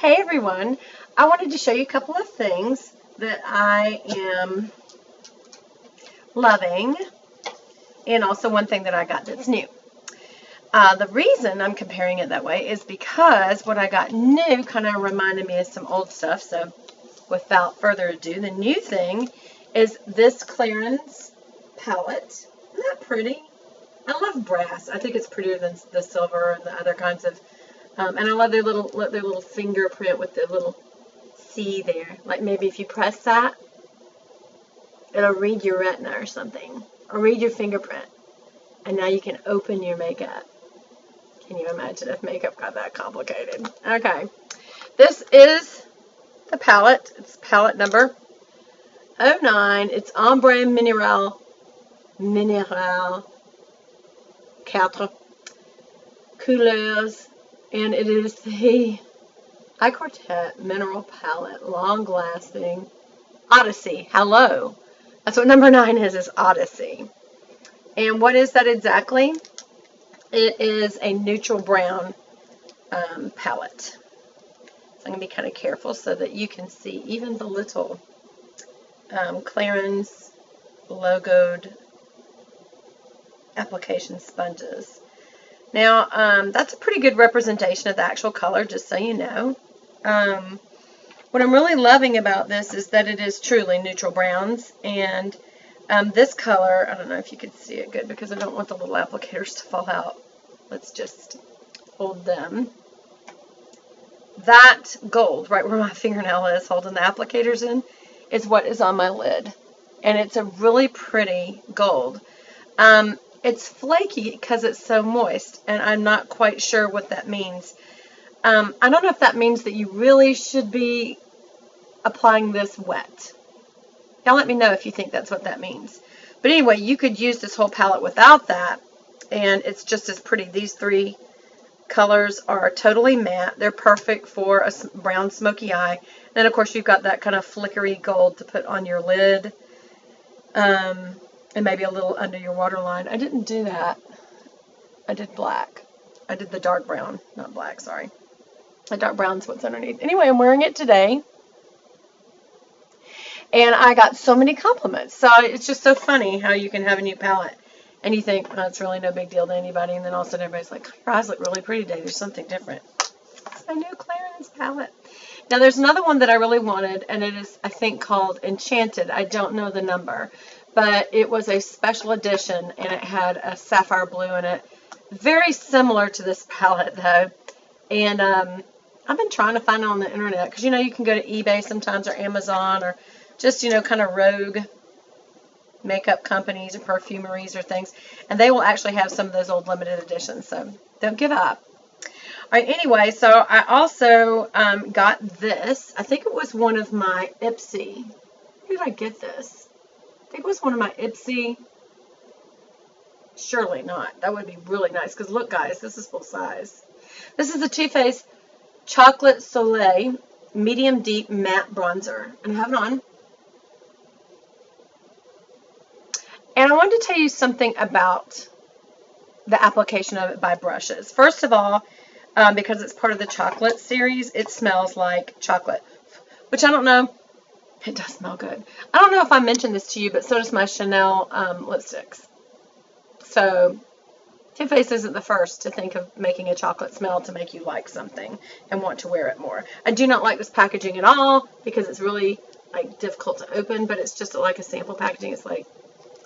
Hey everyone, I wanted to show you a couple of things that I am loving and also one thing that I got that's new. The reason I'm comparing it that way is because what I got new kind of reminded me of some old stuff. So without further ado, the new thing is this Clarins palette. Isn't that pretty? I love brass. I think it's prettier than the silver and the other kinds of and I love their little fingerprint with the little C there. Like maybe if you press that, it'll read your retina or something, or read your fingerprint. And now you can open your makeup. Can you imagine if makeup got that complicated? Okay, this is the palette. It's palette number 09. It's Ombre Mineral 4 couleurs, and it is the High Quartet Mineral Palette, Long Lasting Odyssey. Hello. That's what number 9 is Odyssey. And what is that exactly? It is a neutral brown palette. So I'm going to be kind of careful so that you can see even the little Clarins logoed application sponges. Now, that's a pretty good representation of the actual color, just so you know. What I'm really loving about this is that it is truly neutral browns, and this color, I don't know if you can see it good because I don't want the little applicators to fall out. Let's just hold them. That gold, right where my fingernail is holding the applicators in, is what is on my lid. And it's a really pretty gold. It's flaky because it's so moist, and I'm not quite sure what that means. I don't know if that means that you really should be applying this wet. Y'all let me know if you think that's what that means. But anyway, you could use this whole palette without that, and it's just as pretty. These three colors are totally matte. They're perfect for a brown smoky eye. Then, of course, you've got that kind of flickery gold to put on your lid. And maybe a little under your waterline. I didn't do that. I did black. I did the dark brown, not black, sorry. The dark brown's what's underneath. Anyway, I'm wearing it today. And I got so many compliments. So it's just so funny how you can have a new palette. And you think, oh, it's really no big deal to anybody. And then all of a sudden everybody's like, your eyes look really pretty today. There's something different. It's my new Clarins palette. Now there's another one that I really wanted. And it is, I think, called Enchanted. I don't know the number. But it was a special edition, and it had a sapphire blue in it. Very similar to this palette, though. And I've been trying to find it on the internet, because, you know, you can go to eBay sometimes, or Amazon, or just, you know, kind of rogue makeup companies or perfumeries or things. And they will actually have some of those old limited editions, so don't give up. All right, anyway, so I also got this. I think it was one of my Ipsy. Where did I get this? I think it was one of my Ipsy. Surely not. That would be really nice. Because look, guys, this is full size. This is the Too Faced Chocolate Soleil Medium Deep Matte Bronzer. And I have it on. And I wanted to tell you something about the application of it by brushes. First of all, because it's part of the chocolate series, it smells like chocolate. Which I don't know. It does smell good. I don't know if I mentioned this to you, but so does my Chanel lipsticks. So, Too Faced isn't the first to think of making a chocolate smell to make you like something and want to wear it more. I do not like this packaging at all because it's really like difficult to open, but it's just like a sample packaging. It's like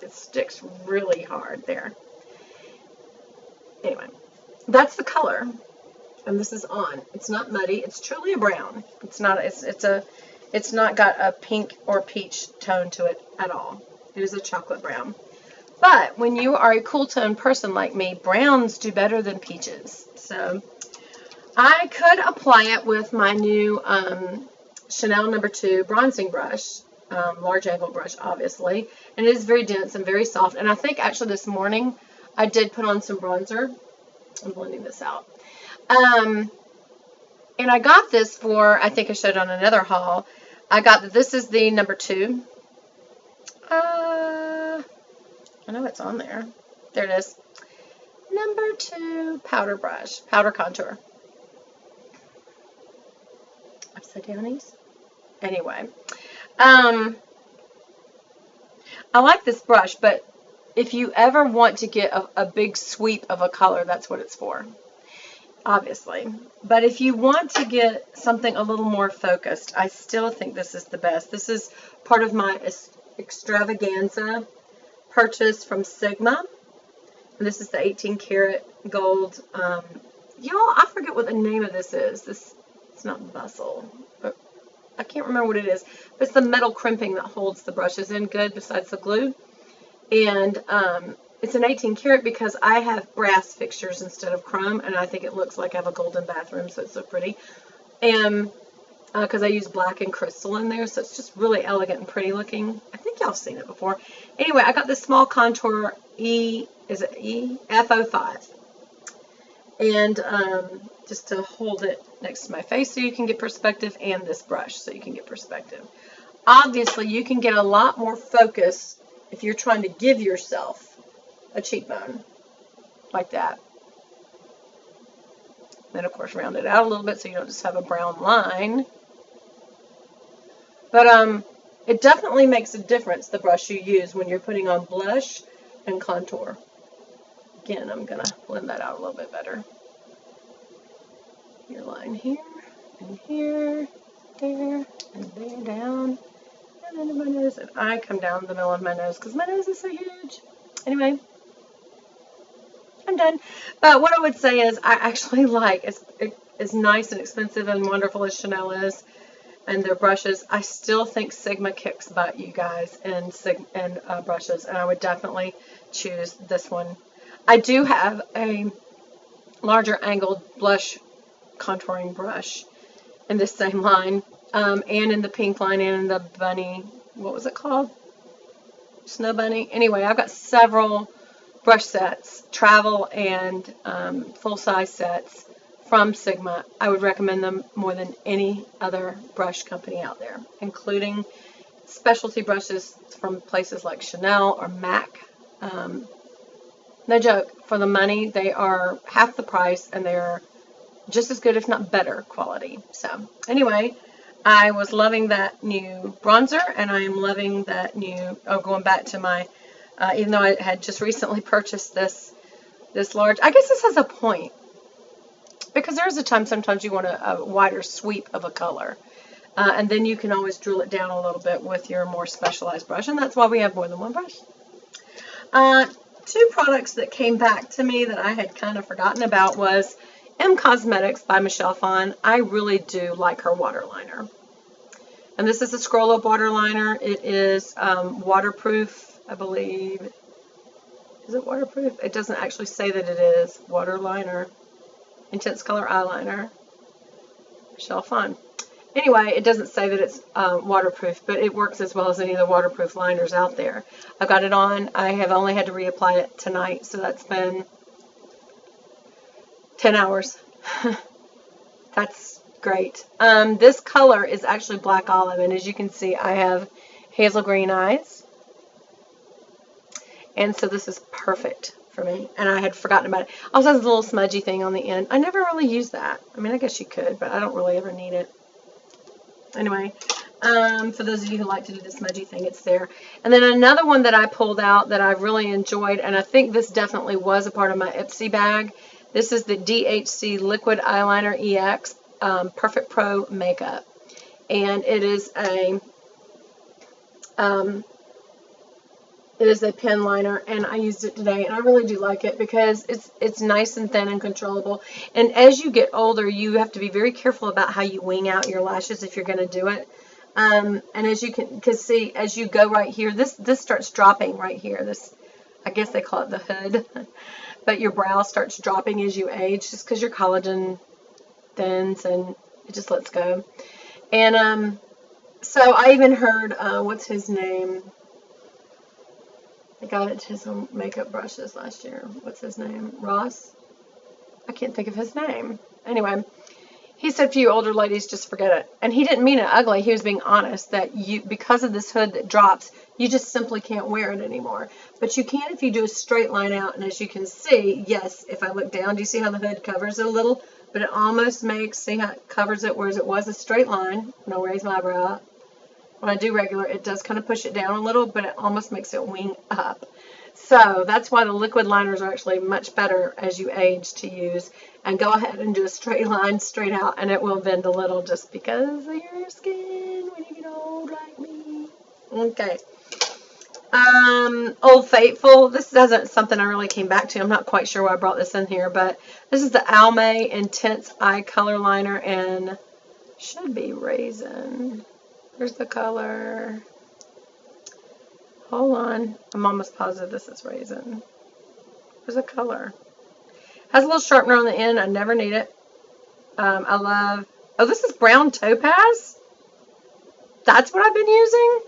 it sticks really hard there. Anyway, that's the color, and this is on. It's not muddy. It's truly a brown. It's not. It's not got a pink or peach tone to it at all. It is a chocolate brown. But when you are a cool tone person like me, browns do better than peaches. So I could apply it with my new Chanel No. 2 bronzing brush, large angle brush, obviously. And it is very dense and very soft. And I think actually this morning I did put on some bronzer. I'm blending this out. And I got this for, I think I showed on another haul. I got, this is the No. 2. I know it's on there. There it is. No. 2 powder brush, powder contour. Upside downies. Anyway, I like this brush, but if you ever want to get a big sweep of a color, that's what it's for, obviously. But if you want to get something a little more focused, I still think this is the best. This is part of my extravaganza purchase from Sigma. And this is the 18 karat gold. Y'all, I forget what the name of this is. It's not bustle, but I can't remember what it is. But it's the metal crimping that holds the brushes in good besides the glue. And it's an 18 karat because I have brass fixtures instead of chrome, and I think it looks like I have a golden bathroom, so it's so pretty. And because I use black and crystal in there, so it's just really elegant and pretty looking. I think y'all have seen it before. Anyway, I got this small contour F05, and just to hold it next to my face so you can get perspective, and this brush so you can get perspective. Obviously, you can get a lot more focus if you're trying to give yourself a cheekbone like that. Then, of course, round it out a little bit so you don't just have a brown line. But it definitely makes a difference, the brush you use, when you're putting on blush and contour. Again, I'm going to blend that out a little bit better. Your line here, and here, there, and there, down, and then to my nose. And I come down the middle of my nose because my nose is so huge. Anyway, I'm done. But what I would say is I actually like, as nice and expensive and wonderful as Chanel is, and their brushes, I still think Sigma kicks butt, you guys, and brushes, and I would definitely choose this one. I do have a larger angled blush contouring brush in this same line, and in the pink line, and in the bunny, what was it called? Snow bunny? Anyway, I've got several brush sets, travel and full-size sets from Sigma. I would recommend them more than any other brush company out there, including specialty brushes from places like Chanel or MAC. No joke, for the money, they are half the price, and they're just as good, if not better, quality. So, anyway, I was loving that new bronzer, and I am loving that new, going back to my, even though I had just recently purchased this large, I guess this has a point, because there is a time sometimes you want a wider sweep of a color, and then you can always drill it down a little bit with your more specialized brush, and that's why we have more than one brush. Two products that came back to me that I had kind of forgotten about was M Cosmetics by Michelle Phan. I really do like her waterliner. And this is a scroll up waterliner. It is waterproof, I believe. Is it waterproof? It doesn't actually say that it is. Waterliner. Intense color eyeliner. Michelle Phan. Anyway, it doesn't say that it's waterproof, but it works as well as any of the waterproof liners out there. I've got it on. I have only had to reapply it tonight, so that's been 10 hours. That's great. This color is actually black olive, and as you can see, I have hazel green eyes. And so this is perfect for me, and I had forgotten about it. Also has a little smudgy thing on the end. I never really use that. I mean, I guess you could, but I don't really ever need it. Anyway, for those of you who like to do the smudgy thing, it's there. And then another one that I pulled out that I really enjoyed, and I think this definitely was a part of my Ipsy bag. This is the DHC Liquid Eyeliner EX Perfect Pro Makeup. And it is a pen liner, and I used it today, and I really do like it because it's nice and thin and controllable. And as you get older, you have to be very careful about how you wing out your lashes if you're going to do it. And as you can see, as you go right here, this starts dropping right here. This, I guess they call it the hood, but your brow starts dropping as you age, just because your collagen thins and it just lets go. And so I even heard what's his name? I got it to some makeup brushes last year. What's his name? Ross? I can't think of his name. Anyway, he said for you older ladies, just forget it. And he didn't mean it ugly. He was being honest that you, because of this hood that drops, you just simply can't wear it anymore. But you can if you do a straight line out. And as you can see, yes, if I look down, do you see how the hood covers it a little? but it almost makes, see how it covers it, whereas it was a straight line. When I raise my eyebrow up, when I do regular, it does kind of push it down a little, but it almost makes it wing up. So that's why the liquid liners are actually much better as you age to use. And go ahead and do a straight line straight out, and it will bend a little just because of your skin when you get old like me. Okay. Old Faithful. This isn't something I really came back to. I'm not quite sure why I brought this in here, but this is the Almay Intense Eye Color Liner in, should be Raisin. Here's the color. Hold on. I'm almost positive this is Raisin. There's the color. Has a little sharpener on the end. I never need it. I love... Oh, this is Brown Topaz? That's what I've been using?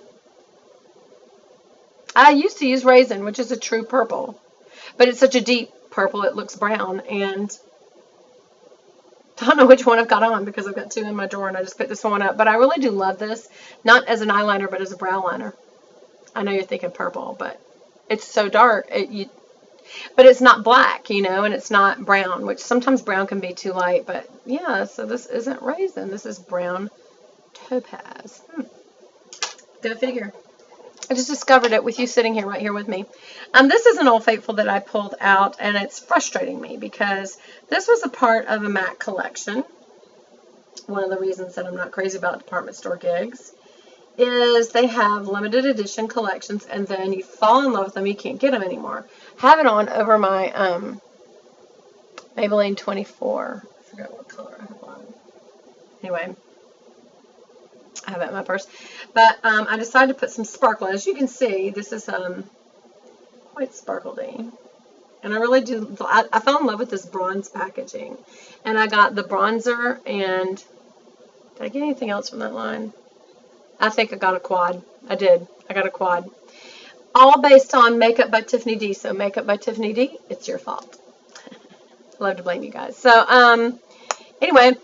I used to use Raisin, which is a true purple. But it's such a deep purple, it looks brown. And I don't know which one I've got on because I've got two in my drawer and I just picked this one up. But I really do love this. Not as an eyeliner, but as a brow liner. I know you're thinking purple, but it's so dark. But it's not black, you know, and it's not brown, which sometimes brown can be too light. But yeah, so this isn't Raisin. This is Brown Topaz. Go figure. I just discovered it with you sitting here right here with me. This is an Old Faithful that I pulled out, and it's frustrating me because this was a part of a MAC collection. One of the reasons that I'm not crazy about department store gigs is they have limited edition collections, and then you fall in love with them, you can't get them anymore. Have it on over my Maybelline 24. I forgot what color I have on. Anyway, I have it in my purse. But I decided to put some sparkle. As you can see, this is quite sparkly. And I really do, I fell in love with this bronze packaging. And I got the bronzer, and did I get anything else from that line? I think I got a quad. I did. I got a quad. All based on Makeup by Tiffany D. So Makeup by Tiffany D, it's your fault. Love to blame you guys. So, anyway,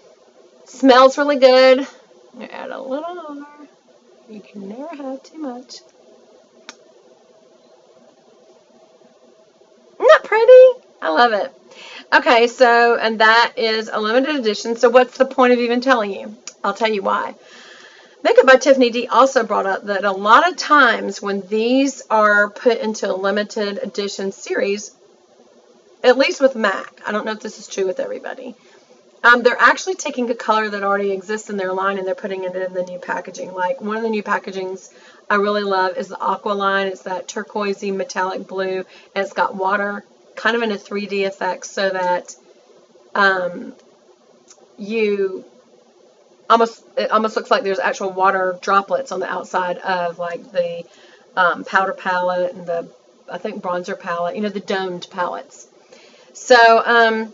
smells really good. You add a little more. You can never have too much. Isn't that pretty? I love it. Okay, so, and that is a limited edition. So what's the point of even telling you? I'll tell you why. Makeup by Tiffany D also brought up that a lot of times when these are put into a limited edition series, at least with MAC, I don't know if this is true with everybody, they're actually taking a color that already exists in their line and they're putting it in the new packaging. Like one of the new packagings I really love is the Aqua line. It's that turquoisey metallic blue, and it's got water kind of in a 3D effect so that it almost looks like there's actual water droplets on the outside of like the powder palette and the, I think, bronzer palette, you know, the domed palettes. So,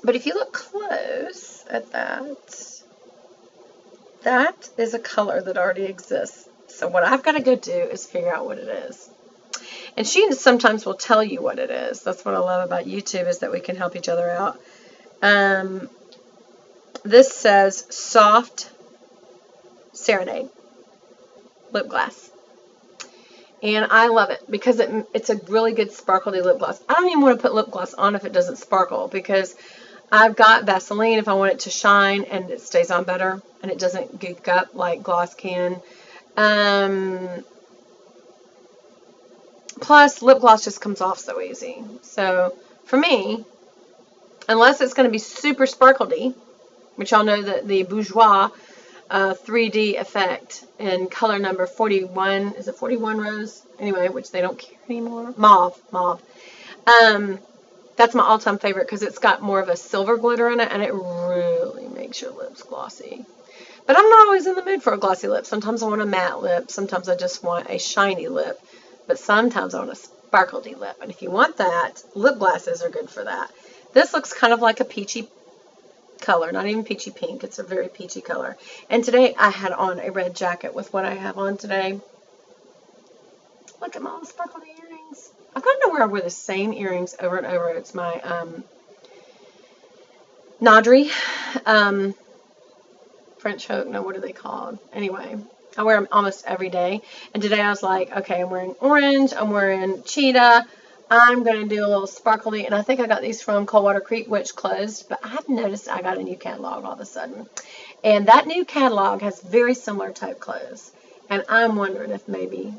but if you look close at that, that is a color that already exists. So what I've got to go do is figure out what it is. And she sometimes will tell you what it is. That's what I love about YouTube, is that we can help each other out. This says Soft Serenade lip gloss. And I love it because it's a really good sparkly lip gloss. I don't even want to put lip gloss on if it doesn't sparkle, because I've got Vaseline if I want it to shine and it stays on better and it doesn't gook up like gloss can. Plus, lip gloss just comes off so easy. So, for me, unless it's going to be super sparkly, which y'all know that the Bourjois 3D effect in color number 41, is it 41 Rose? Anyway, which they don't care anymore. Mauve. That's my all-time favorite because it's got more of a silver glitter in it, and it really makes your lips glossy. But I'm not always in the mood for a glossy lip. Sometimes I want a matte lip. Sometimes I just want a shiny lip. But sometimes I want a sparkly lip. And if you want that, lip glosses are good for that. This looks kind of like a peachy color. Not even peachy pink. It's a very peachy color. And today I had on a red jacket with what I have on today. Look at my little sparkly earrings. I've got to know where I wear the same earrings over and over. It's my Naudry French hook. No, what are they called? Anyway, I wear them almost every day. And today I was like, okay, I'm wearing orange. I'm wearing cheetah. I'm going to do a little sparkly, and I think I got these from Coldwater Creek, which closed, but I have noticed I got a new catalog all of a sudden. And that new catalog has very similar type clothes. And I'm wondering if maybe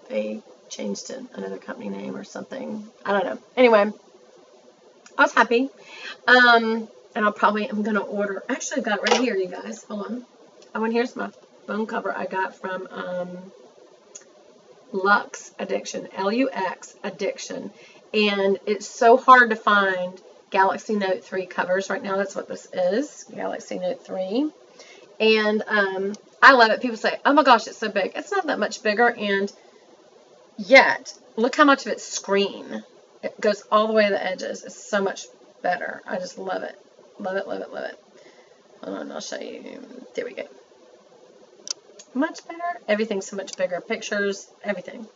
they changed to another company name or something. I don't know. Anyway, I was happy. And I'm going to order. Actually, I've got it right here, you guys. Hold on. Oh, and here's my phone cover I got from Lux Addiction, Lux Addiction, and it's so hard to find Galaxy Note 3 covers right now. That's what this is, Galaxy Note 3, and I love it. People say, oh my gosh, it's so big. It's not that much bigger, and yet, look how much of it's screen. It goes all the way to the edges. It's so much better. I just love it. Love it, love it, love it. Hold on, I'll show you. There we go. Much better. Everything's so much bigger. Pictures, everything.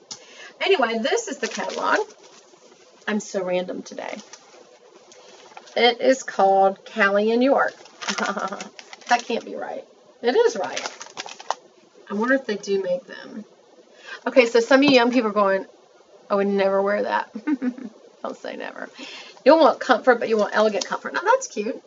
Anyway, this is the catalog. I'm so random today. It is called Cali in York. That can't be right. It is right. I wonder if they do make them. Okay, so some of you young people are going, I would never wear that. Don't say never. You want comfort, but you want elegant comfort. Now, that's cute.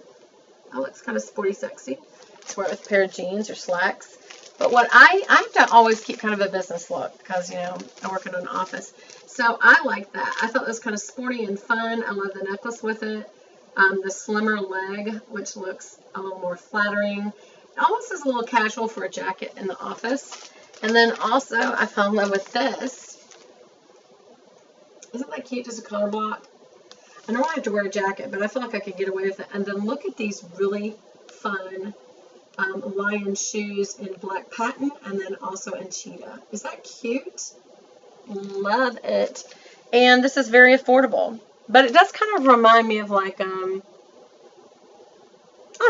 That looks kind of sporty, sexy. Just wear it with a pair of jeans or slacks. But what I have to always keep kind of a business look because, you know, I work in an office. So I like that. I thought it was kind of sporty and fun. I love the necklace with it. The slimmer leg, which looks a little more flattering. It almost is a little casual for a jacket in the office. And then also, I fell in love with this. Isn't that cute? Just a color block. I normally have to wear a jacket, but I feel like I could get away with it. And then look at these really fun lion shoes in black patent and then also in cheetah. Is that cute? Love it. And this is very affordable. But it does kind of remind me of like, I don't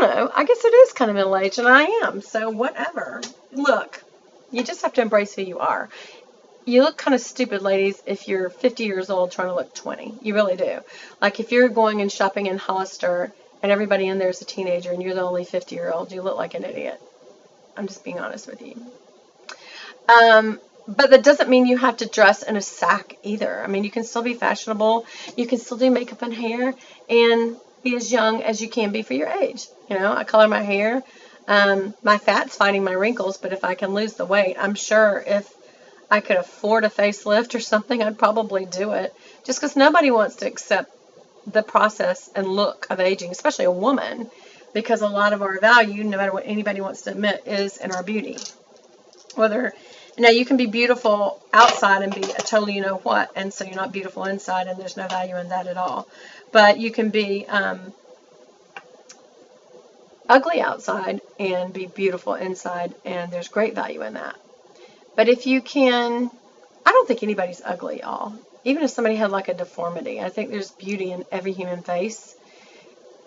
know, I guess it is kind of middle-aged, and I am, so whatever. Look, you just have to embrace who you are. You look kind of stupid, ladies, if you're 50 years old trying to look 20. You really do. Like if you're going and shopping in Hollister and everybody in there is a teenager and you're the only 50-year-old, you look like an idiot. I'm just being honest with you. But that doesn't mean you have to dress in a sack either. I mean, you can still be fashionable. You can still do makeup and hair and be as young as you can be for your age. You know, I color my hair. My fat's fighting my wrinkles, but if I can lose the weight, I'm sure if I could afford a facelift or something, I'd probably do it. Just because nobody wants to accept the process and look of aging, especially a woman, because a lot of our value, no matter what anybody wants to admit, is in our beauty. Whether, now you can be beautiful outside and be a totally you know what, and so you're not beautiful inside, and there's no value in that at all. But you can be ugly outside and be beautiful inside, and there's great value in that. But if you can, I don't think anybody's ugly, y'all. Even if somebody had like a deformity, I think there's beauty in every human face.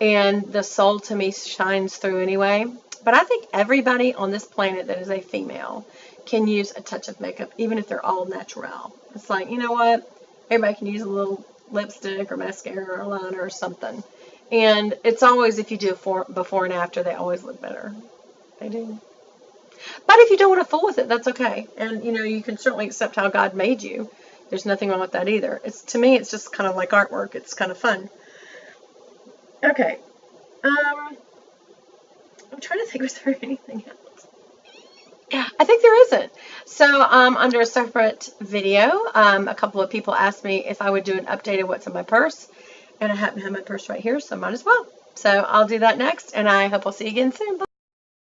And the soul to me shines through anyway. But I think everybody on this planet that is a female can use a touch of makeup, even if they're all natural. It's like, you know what? Everybody can use a little lipstick or mascara or liner or something. And it's always, if you do before and after, they always look better. They do. But if you don't want to fool with it, that's okay. And, you know, you can certainly accept how God made you. There's nothing wrong with that either. To me, it's just kind of like artwork. It's kind of fun. Okay. I'm trying to think, was there anything else? I think there isn't. So, under a separate video, a couple of people asked me if I would do an update of what's in my purse. And I happen to have my purse right here, so might as well. So, I'll do that next, and I hope I'll see you again soon. Bye.